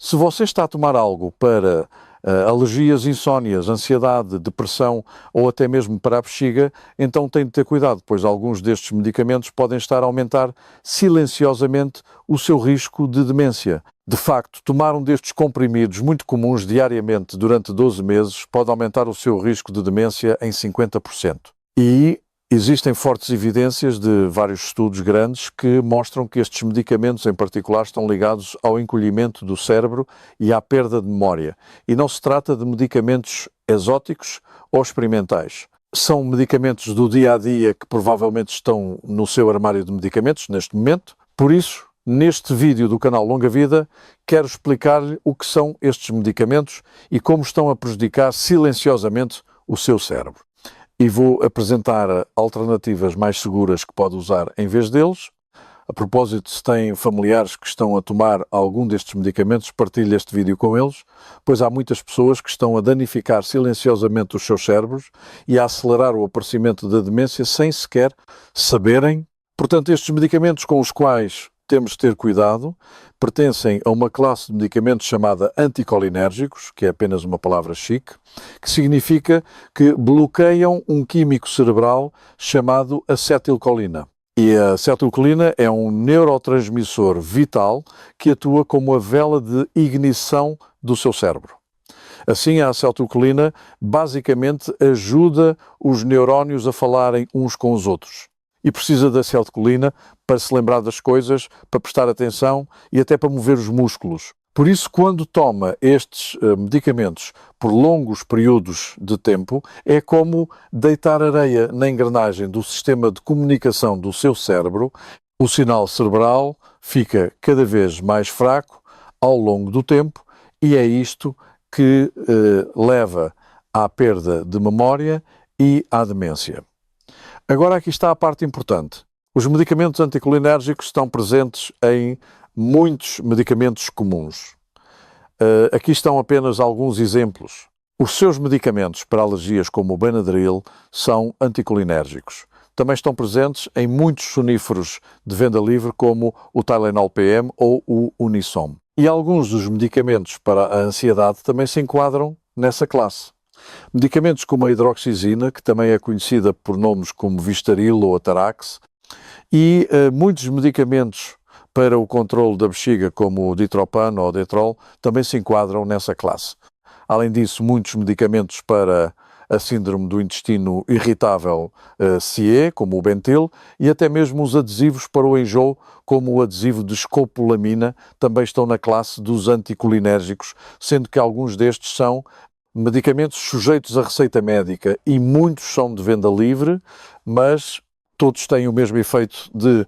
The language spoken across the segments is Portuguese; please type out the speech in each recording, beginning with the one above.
Se você está a tomar algo para alergias, insónias, ansiedade, depressão ou até mesmo para a bexiga, então tem de ter cuidado, pois alguns destes medicamentos podem estar a aumentar silenciosamente o seu risco de demência. De facto, tomar um destes comprimidos muito comuns diariamente durante 12 meses pode aumentar o seu risco de demência em 50%. E existem fortes evidências de vários estudos grandes que mostram que estes medicamentos em particular estão ligados ao encolhimento do cérebro e à perda de memória. E não se trata de medicamentos exóticos ou experimentais. São medicamentos do dia a dia que provavelmente estão no seu armário de medicamentos neste momento. Por isso, neste vídeo do canal Longa Vida, quero explicar-lhe o que são estes medicamentos e como estão a prejudicar silenciosamente o seu cérebro. E vou apresentar alternativas mais seguras que pode usar em vez deles. A propósito, se têm familiares que estão a tomar algum destes medicamentos, partilhe este vídeo com eles, pois há muitas pessoas que estão a danificar silenciosamente os seus cérebros e a acelerar o aparecimento da demência sem sequer saberem. Portanto, estes medicamentos com os quais temos de ter cuidado pertencem a uma classe de medicamentos chamada anticolinérgicos, que é apenas uma palavra chique, que significa que bloqueiam um químico cerebral chamado acetilcolina. E a acetilcolina é um neurotransmissor vital que atua como a vela de ignição do seu cérebro. Assim, a acetilcolina basicamente ajuda os neurónios a falarem uns com os outros. E precisa da acetilcolina para se lembrar das coisas, para prestar atenção e até para mover os músculos. Por isso, quando toma estes medicamentos por longos períodos de tempo, é como deitar areia na engrenagem do sistema de comunicação do seu cérebro. O sinal cerebral fica cada vez mais fraco ao longo do tempo e é isto que leva à perda de memória e à demência. Agora aqui está a parte importante. Os medicamentos anticolinérgicos estão presentes em muitos medicamentos comuns. Aqui estão apenas alguns exemplos. Os seus medicamentos para alergias, como o Benadryl, são anticolinérgicos. Também estão presentes em muitos soníferos de venda livre, como o Tylenol PM ou o Unisom. E alguns dos medicamentos para a ansiedade também se enquadram nessa classe. Medicamentos como a hidroxizina, que também é conhecida por nomes como Vistaril ou Atarax, e muitos medicamentos para o controle da bexiga, como o Ditropano ou o Detrol, também se enquadram nessa classe. Além disso, muitos medicamentos para a síndrome do intestino irritável CE, como o Bentil, e até mesmo os adesivos para o enjoo, como o adesivo de escopolamina, também estão na classe dos anticolinérgicos, sendo que alguns destes são medicamentos sujeitos à receita médica e muitos são de venda livre, mas todos têm o mesmo efeito de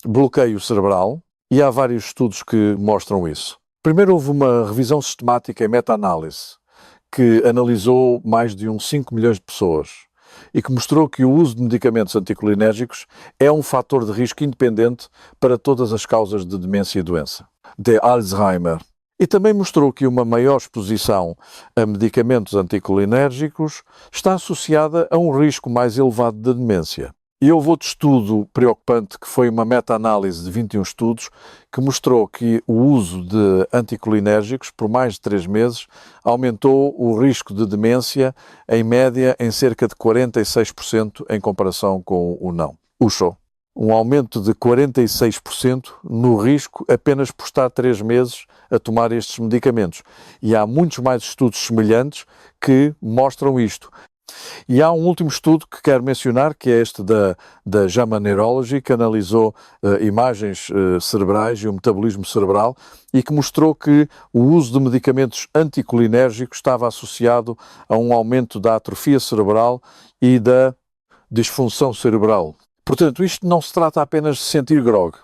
bloqueio cerebral e há vários estudos que mostram isso. Primeiro houve uma revisão sistemática e meta-análise que analisou mais de uns 5 milhões de pessoas e que mostrou que o uso de medicamentos anticolinérgicos é um fator de risco independente para todas as causas de demência e doença, de Alzheimer. E também mostrou que uma maior exposição a medicamentos anticolinérgicos está associada a um risco mais elevado de demência. E houve outro estudo preocupante que foi uma meta-análise de 21 estudos que mostrou que o uso de anticolinérgicos por mais de 3 meses aumentou o risco de demência em média em cerca de 46% em comparação com o não. Um aumento de 46% no risco apenas por estar 3 meses a tomar estes medicamentos. E há muitos mais estudos semelhantes que mostram isto. E há um último estudo que quero mencionar, que é este da JAMA Neurology, que analisou imagens cerebrais e o metabolismo cerebral e que mostrou que o uso de medicamentos anticolinérgicos estava associado a um aumento da atrofia cerebral e da disfunção cerebral. Portanto, isto não se trata apenas de sentir grog.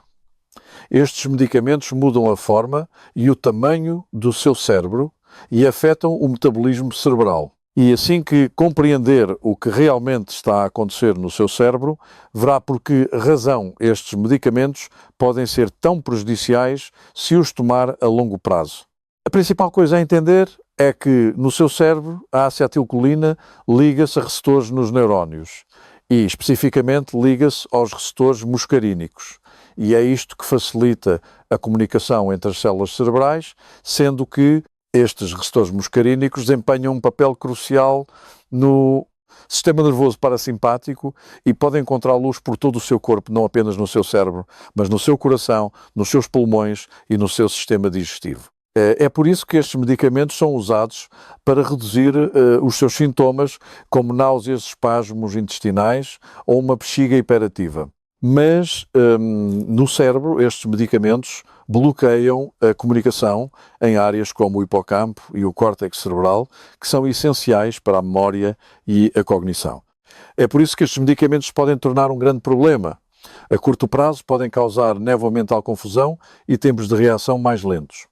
Estes medicamentos mudam a forma e o tamanho do seu cérebro e afetam o metabolismo cerebral. E assim que compreender o que realmente está a acontecer no seu cérebro, verá por que razão estes medicamentos podem ser tão prejudiciais se os tomar a longo prazo. A principal coisa a entender é que no seu cérebro a acetilcolina liga-se a receptores nos neurónios e especificamente liga-se aos receptores muscarínicos. e é isto que facilita a comunicação entre as células cerebrais, sendo que estes receptores muscarínicos desempenham um papel crucial no sistema nervoso parasimpático e podem encontrar luz por todo o seu corpo, não apenas no seu cérebro, mas no seu coração, nos seus pulmões e no seu sistema digestivo. É por isso que estes medicamentos são usados para reduzir os seus sintomas, como náuseas, espasmos intestinais ou uma bexiga hiperativa. Mas no cérebro, estes medicamentos bloqueiam a comunicação em áreas como o hipocampo e o córtex cerebral, que são essenciais para a memória e a cognição. É por isso que estes medicamentos podem tornar um grande problema. A curto prazo podem causar névoa mental confusão e tempos de reação mais lentos.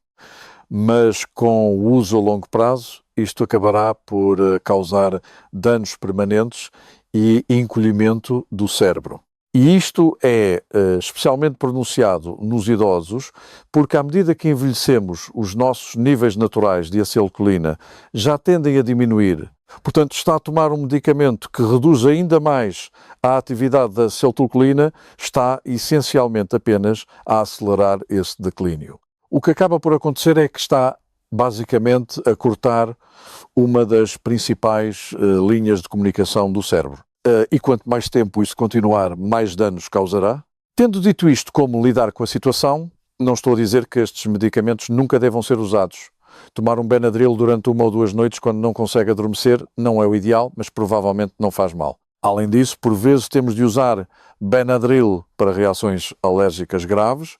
Mas com o uso a longo prazo, isto acabará por causar danos permanentes e encolhimento do cérebro. E isto é especialmente pronunciado nos idosos, porque à medida que envelhecemos, os nossos níveis naturais de acetilcolina já tendem a diminuir. Portanto, está a tomar um medicamento que reduz ainda mais a atividade da acetilcolina, está essencialmente apenas a acelerar esse declínio. O que acaba por acontecer é que está basicamente a cortar uma das principais linhas de comunicação do cérebro. E quanto mais tempo isso continuar, mais danos causará. Tendo dito isto, como lidar com a situação, não estou a dizer que estes medicamentos nunca devam ser usados. Tomar um Benadryl durante 1 ou 2 noites quando não consegue adormecer não é o ideal, mas provavelmente não faz mal. Além disso, por vezes temos de usar Benadryl para reações alérgicas graves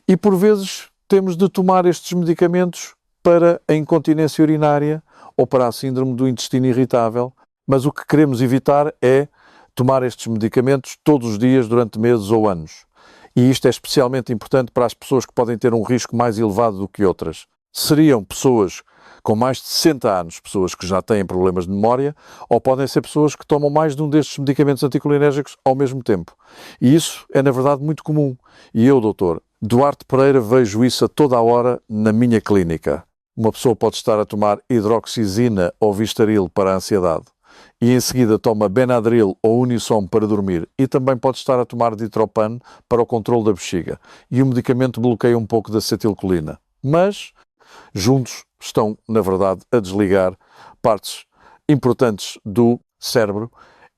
e por vezes temos de tomar estes medicamentos para a incontinência urinária ou para a síndrome do intestino irritável, mas o que queremos evitar é tomar estes medicamentos todos os dias durante meses ou anos. E isto é especialmente importante para as pessoas que podem ter um risco mais elevado do que outras. Seriam pessoas com mais de 60 anos, pessoas que já têm problemas de memória, ou podem ser pessoas que tomam mais de um destes medicamentos anticolinérgicos ao mesmo tempo. E isso é, na verdade, muito comum. E eu, doutor Duarte Pereira, vejo isso a toda a hora na minha clínica. Uma pessoa pode estar a tomar hidroxizina ou Vistaril para a ansiedade e em seguida toma Benadryl ou Unisom para dormir e também pode estar a tomar Ditropan para o controle da bexiga. E o medicamento bloqueia um pouco da acetilcolina. Mas juntos estão, na verdade, a desligar partes importantes do cérebro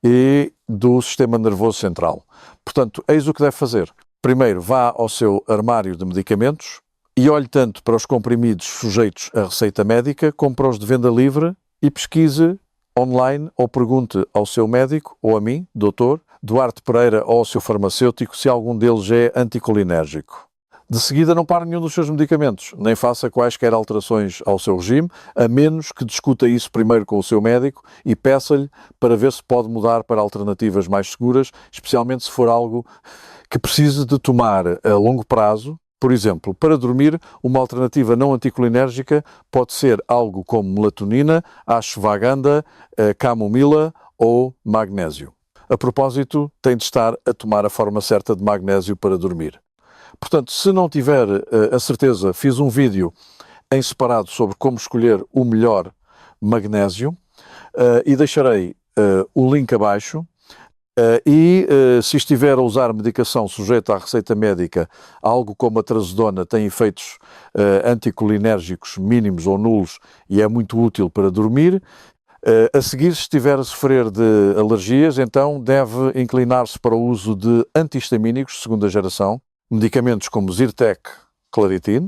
e do sistema nervoso central. Portanto, eis o que deve fazer. Primeiro, vá ao seu armário de medicamentos e olhe tanto para os comprimidos sujeitos à receita médica como para os de venda livre e pesquise online ou pergunte ao seu médico ou a mim, doutor Duarte Pereira, ou ao seu farmacêutico se algum deles é anticolinérgico. De seguida, não pare nenhum dos seus medicamentos, nem faça quaisquer alterações ao seu regime, a menos que discuta isso primeiro com o seu médico e peça-lhe para ver se pode mudar para alternativas mais seguras, especialmente se for algo que precise de tomar a longo prazo. Por exemplo, para dormir, uma alternativa não anticolinérgica pode ser algo como melatonina, ashwagandha, camomila ou magnésio. A propósito, tem de estar a tomar a forma certa de magnésio para dormir. Portanto, se não tiver a certeza, fiz um vídeo em separado sobre como escolher o melhor magnésio e deixarei o link abaixo. Se estiver a usar medicação sujeita à receita médica, algo como a trazodona tem efeitos anticolinérgicos mínimos ou nulos e é muito útil para dormir. A seguir, se estiver a sofrer de alergias, então deve inclinar-se para o uso de antihistamínicos de segunda geração, medicamentos como Zyrtec, Claritin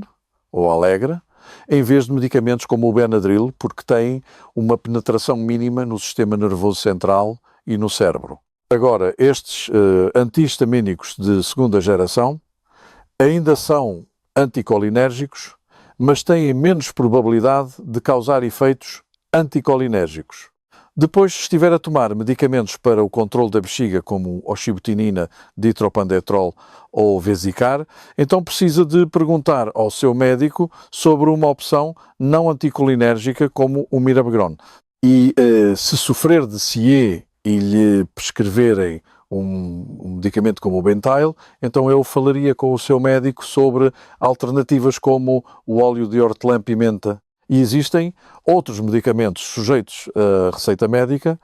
ou Allegra, em vez de medicamentos como o Benadryl, porque têm uma penetração mínima no sistema nervoso central e no cérebro. Agora, estes antihistamínicos de segunda geração ainda são anticolinérgicos, mas têm menos probabilidade de causar efeitos anticolinérgicos. Depois, se estiver a tomar medicamentos para o controle da bexiga, como oxibutinina, ditropandetrol ou Vesicar, então precisa de perguntar ao seu médico sobre uma opção não anticolinérgica como o Mirabegron. E se sofrer de CIE e lhe prescreverem um medicamento como o Bentyl, então eu falaria com o seu médico sobre alternativas como o óleo de hortelã-pimenta. E existem outros medicamentos sujeitos à receita médica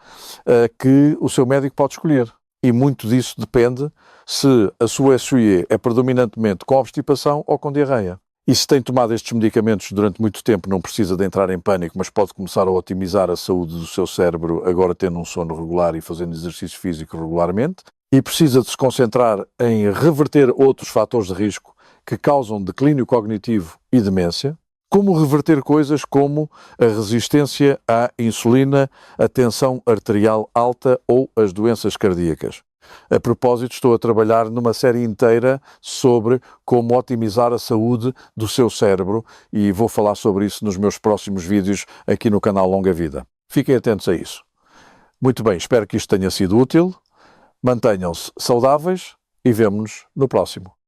que o seu médico pode escolher. e muito disso depende se a sua SOE é predominantemente com obstipação ou com diarreia. E se tem tomado estes medicamentos durante muito tempo, não precisa de entrar em pânico, mas pode começar a otimizar a saúde do seu cérebro agora tendo um sono regular e fazendo exercício físico regularmente. E precisa de se concentrar em reverter outros fatores de risco que causam declínio cognitivo e demência. Como reverter coisas como a resistência à insulina, a tensão arterial alta ou as doenças cardíacas. A propósito, estou a trabalhar numa série inteira sobre como otimizar a saúde do seu cérebro e vou falar sobre isso nos meus próximos vídeos aqui no canal Longa Vida. Fiquem atentos a isso. Muito bem, espero que isto tenha sido útil. Mantenham-se saudáveis e vemo-nos no próximo.